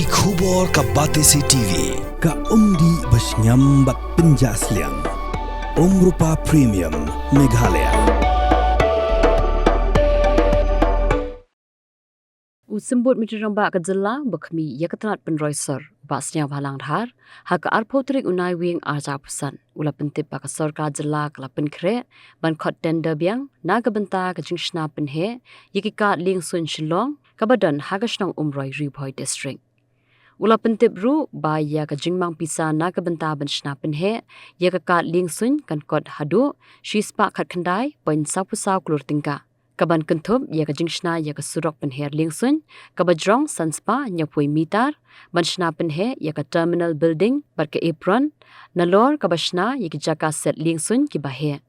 Ki khubor ka Batesi TV ka umdi basnyambak penjaslian Umrupa Premium Meghalaya. Usembut mitiramba kajela bakmi yakatrat penroiser basnya balang dhar hak arpotrik unai wing arja pesan ula pentip baka sorka jela kala penkre ban khot tender biang naga benta ka Shna Pynheh yikika ling sun Shillong kabadan hagashnong Umroi Ribhoi district ula pentip ru ba ya ka Mang Pisa naga benta ban Shna Pynheh yakaka ling sun kan kot hadu shispa khat khandai poin sapusaw Klur tingka kaban kentup ya ka Shna ya ka surok Pynheh lingsun kabajrong sanspa nyapui mitar ban Shna Pynheh ya ka terminal building barke apron nalor kabashna ya ki jaka set lingsun ki bahe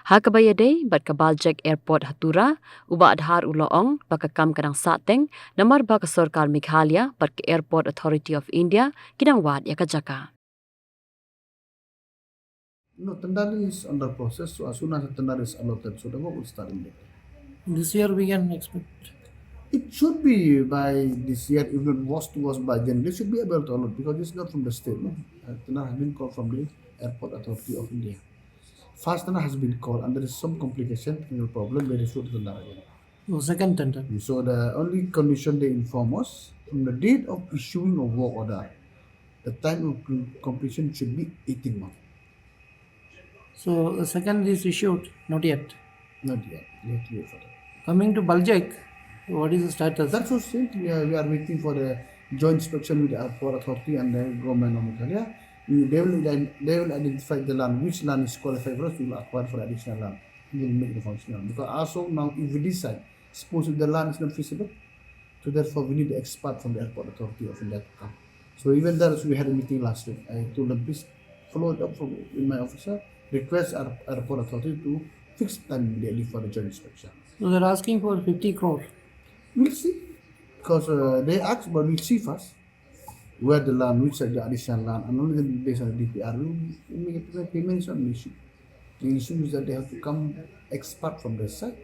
ha kabayade bat kabaljek airport hatura uba adhar uloong baka kam kadang sateng namar baka sarkar Meghalaya barke airport authority of India kidang wad ya ka jaka. No, tender is under process. So as soon as the tender is allotted, so the work will start immediately. This year we can expect. It should be by this year, if not was by January, they should be able to allot because it's not from the state. No? Tender has been called from the Airport Authority of India. First tender has been called and there is some complication, technical problem, they refer to the tender again. So second tender. So the only condition they inform us, from the date of issuing of work order, the time of completion should be 18 months. So the second is issued, not yet. Not yet, we have to wait for that. Coming to Baljek, what is the status? That's what said. We are waiting for the joint inspection with the Airport Authority and the government of Meghalaya. They will identify the land, which land is qualified for us, we will acquire for additional land. We will make the functional. Because also now, if we decide, suppose if the land is not feasible, so therefore we need the expert from the Airport Authority of India to come. So even there, we had a meeting last week. I told them, please follow it up from my officer, request our Airport Authority to fix time immediately for the joint inspection. So they're asking for 50 crore. We'll see. Because they asked, but we'll see first where the land, which are the additional land, and only then based on the DPR, we'll make the payments on the issue. The issue is that they have to come expert from their side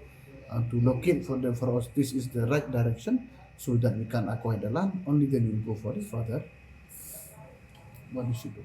to locate for us, this is the right direction, so that we can acquire the land. Only then we'll go for it further. What we should do.